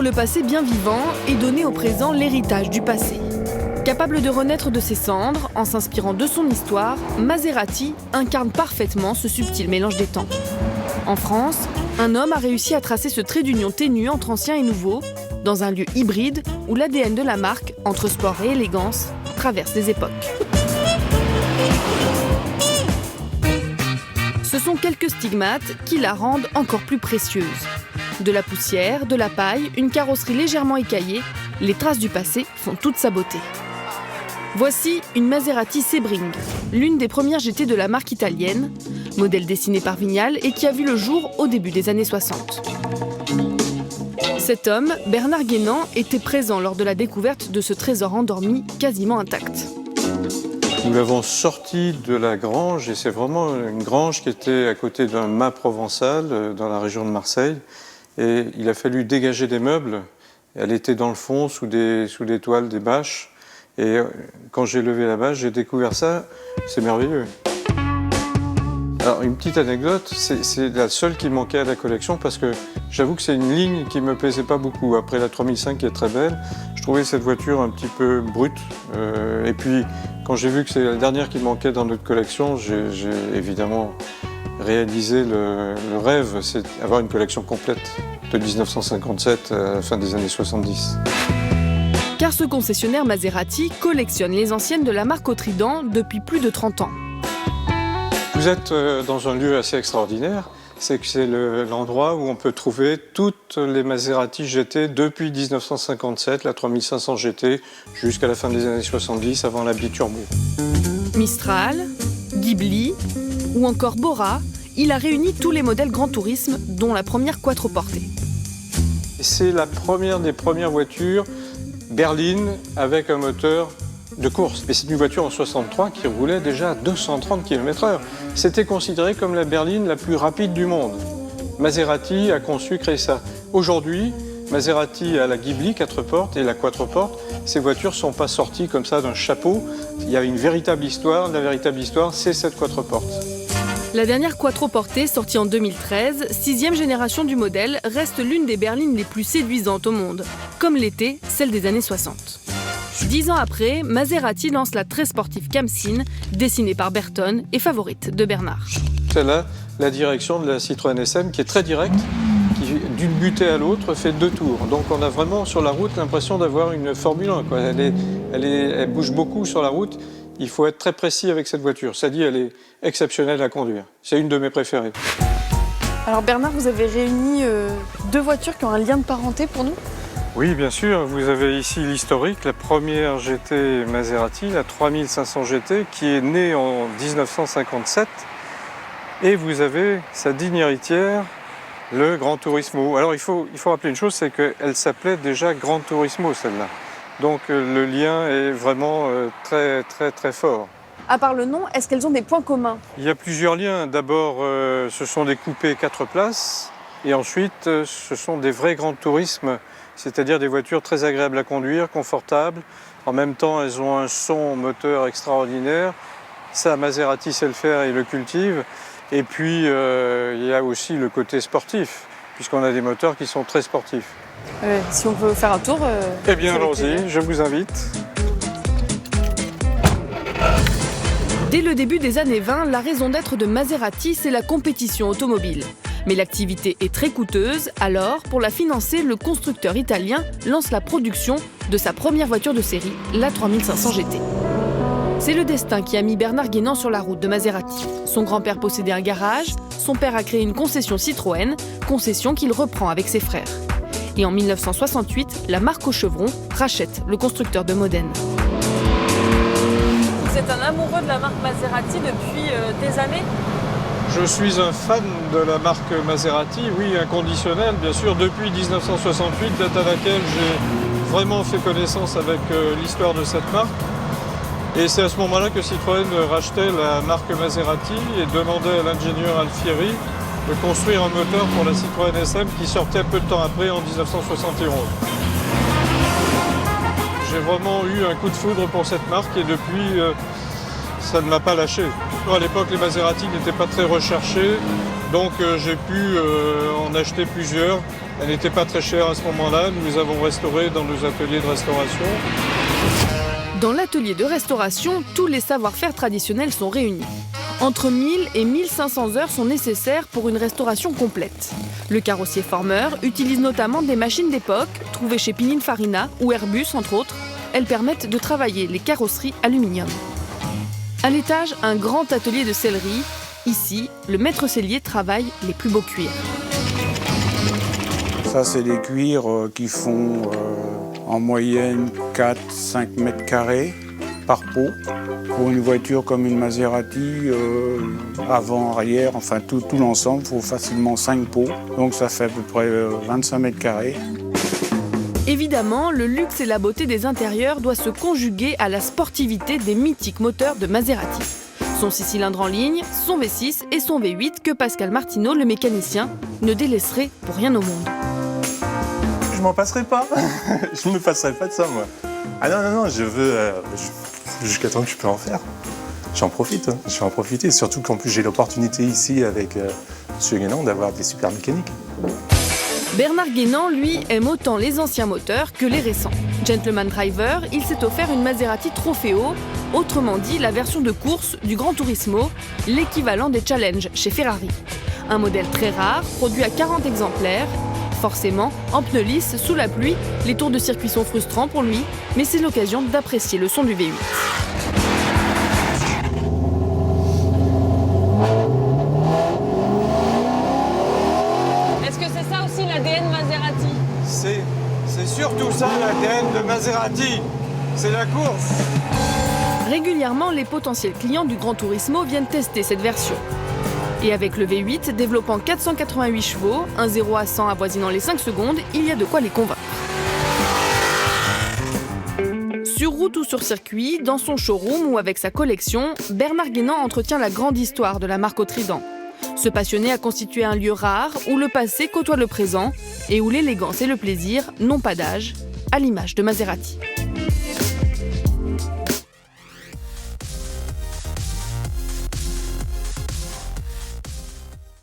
rendre le passé bien vivant et donner au présent l'héritage du passé. Capable de renaître de ses cendres, en s'inspirant de son histoire, Maserati incarne parfaitement ce subtil mélange des temps. En France, un homme a réussi à tracer ce trait d'union ténu entre ancien et nouveau, dans un lieu hybride où l'ADN de la marque, entre sport et élégance, traverse les époques. Ce sont quelques stigmates qui la rendent encore plus précieuse. De la poussière, de la paille, une carrosserie légèrement écaillée, les traces du passé font toute sa beauté. Voici une Maserati Sebring, l'une des premières GT de la marque italienne, modèle dessiné par Vignale et qui a vu le jour au début des années 60. Cet homme, Bernard Guénan, était présent lors de la découverte de ce trésor endormi quasiment intact. Nous l'avons sorti de la grange, et c'est vraiment une grange qui était à côté d'un mât provençal dans la région de Marseille. Et il a fallu dégager des meubles. Elle était dans le fond, sous des toiles, des bâches. Et quand j'ai levé la bâche, j'ai découvert ça. C'est merveilleux. Alors, une petite anecdote, c'est la seule qui manquait à la collection parce que j'avoue que c'est une ligne qui ne me plaisait pas beaucoup. Après la 3005 qui est très belle, je trouvais cette voiture un petit peu brute. Et puis, quand j'ai vu que c'est la dernière qui manquait dans notre collection, j'ai évidemment réalisé le rêve, c'est d'avoir une collection complète de 1957 à la fin des années 70. Car ce concessionnaire Maserati collectionne les anciennes de la marque au Trident depuis plus de 30 ans. Vous êtes dans un lieu assez extraordinaire, c'est que c'est l'endroit où on peut trouver toutes les Maserati GT depuis 1957, la 3500 GT, jusqu'à la fin des années 70, avant la biturbo. Mistral, Ghibli ou encore Bora, il a réuni tous les modèles Grand Tourisme, dont la première quattroportée. C'est la première des premières voitures berline avec un moteur de course. Et c'est une voiture en 63 qui roulait déjà à 230 km/h. C'était considéré comme la berline la plus rapide du monde. Maserati a conçu, créé ça. Aujourd'hui, Maserati a la Ghibli 4 portes et la quattroporte. Ces voitures ne sont pas sorties comme ça d'un chapeau. Il y a une véritable histoire. La véritable histoire, c'est cette quattroporte. La dernière quattroportée, sortie en 2013, 6e génération du modèle, reste l'une des berlines les plus séduisantes au monde, comme l'était celle des années 60. 10 ans après, Maserati lance la très sportive Khamsin, dessinée par Bertone et favorite de Bernard. C'est là la direction de la Citroën SM qui est très directe, qui d'une butée à l'autre fait 2 tours. Donc on a vraiment sur la route l'impression d'avoir une Formule 1, quoi. Elle bouge beaucoup sur la route. Il faut être très précis avec cette voiture. Ça dit, elle est exceptionnelle à conduire. C'est une de mes préférées. Alors Bernard, vous avez réuni 2 voitures qui ont un lien de parenté pour nous ? Oui, bien sûr. Vous avez ici l'historique, la première GT Maserati, la 3500 GT, qui est née en 1957. Et vous avez sa digne héritière, le Gran Turismo. Alors il faut rappeler une chose, c'est qu'elle s'appelait déjà Gran Turismo, celle-là. Donc le lien est vraiment très très très fort. À part le nom, est-ce qu'elles ont des points communs ? Il y a plusieurs liens. D'abord, ce sont des coupés 4 places. Et ensuite, ce sont des vrais grands tourismes, c'est-à-dire des voitures très agréables à conduire, confortables. En même temps, elles ont un son moteur extraordinaire. Ça, Maserati sait le faire et le cultive. Et puis, il y a aussi le côté sportif, puisqu'on a des moteurs qui sont très sportifs. Si on peut faire un tour... Eh bien, allons-y, je vous invite. Dès le début des années 20, la raison d'être de Maserati, c'est la compétition automobile. Mais l'activité est très coûteuse, alors, pour la financer, le constructeur italien lance la production de sa première voiture de série, la 3500 GT. C'est le destin qui a mis Bernard Guénan sur la route de Maserati. Son grand-père possédait un garage, son père a créé une concession Citroën, concession qu'il reprend avec ses frères. Et en 1968, la marque au chevron rachète le constructeur de Modène. Vous êtes un amoureux de la marque Maserati depuis des années ? Je suis un fan de la marque Maserati, oui, inconditionnel, bien sûr, depuis 1968, date à laquelle j'ai vraiment fait connaissance avec l'histoire de cette marque. Et c'est à ce moment-là que Citroën rachetait la marque Maserati et demandait à l'ingénieur Alfieri de construire un moteur pour la Citroën SM qui sortait peu de temps après, en 1971. J'ai vraiment eu un coup de foudre pour cette marque et depuis, ça ne m'a pas lâché. À l'époque, les Maserati n'étaient pas très recherchés, donc j'ai pu en acheter plusieurs Elle n'était pas très chère à ce moment-là. Nous les avons restaurées dans nos ateliers de restauration. Dans l'atelier de restauration, tous les savoir-faire traditionnels sont réunis. Entre 1000 et 1500 heures sont nécessaires pour une restauration complète. Le carrossier formeur utilise notamment des machines d'époque, trouvées chez Pininfarina ou Airbus entre autres. Elles permettent de travailler les carrosseries aluminium. À l'étage, un grand atelier de sellerie. Ici, le maître sellier travaille les plus beaux cuirs. Ça, c'est des cuirs qui font en moyenne 4-5 mètres carrés par pot. Pour une voiture comme une Maserati, avant, arrière, enfin tout l'ensemble, il faut facilement 5 pots. Donc ça fait à peu près 25 mètres carrés. Évidemment, le luxe et la beauté des intérieurs doivent se conjuguer à la sportivité des mythiques moteurs de Maserati. Son 6 cylindres en ligne, son V6 et son V8 que Pascal Martino, le mécanicien, ne délaisserait pour rien au monde. Je m'en passerai pas. Je ne me passerai pas de ça, moi. Ah non, je veux... jusqu'à temps que je peux en faire. J'en profite, hein. Je vais en profiter. Surtout qu'en plus, j'ai l'opportunité ici, avec M. Guénan, d'avoir des super mécaniques. Bernard Guénan, lui, aime autant les anciens moteurs que les récents. Gentleman driver, il s'est offert une Maserati Trofeo, autrement dit la version de course du Gran Turismo, l'équivalent des Challenge chez Ferrari. Un modèle très rare, produit à 40 exemplaires. Forcément, en pneus lisses, sous la pluie, les tours de circuit sont frustrants pour lui, mais c'est l'occasion d'apprécier le son du V8. Est-ce que c'est ça aussi l'ADN Maserati? C'est surtout ça l'ADN de Maserati. C'est la course. Régulièrement, les potentiels clients du Gran Turismo viennent tester cette version. Et avec le V8 développant 488 chevaux, un 0 à 100 avoisinant les 5 secondes, il y a de quoi les convaincre. Sur route ou sur circuit, dans son showroom ou avec sa collection, Bernard Guénan entretient la grande histoire de la marque au trident. Ce passionné a constitué un lieu rare où le passé côtoie le présent et où l'élégance et le plaisir n'ont pas d'âge, à l'image de Maserati.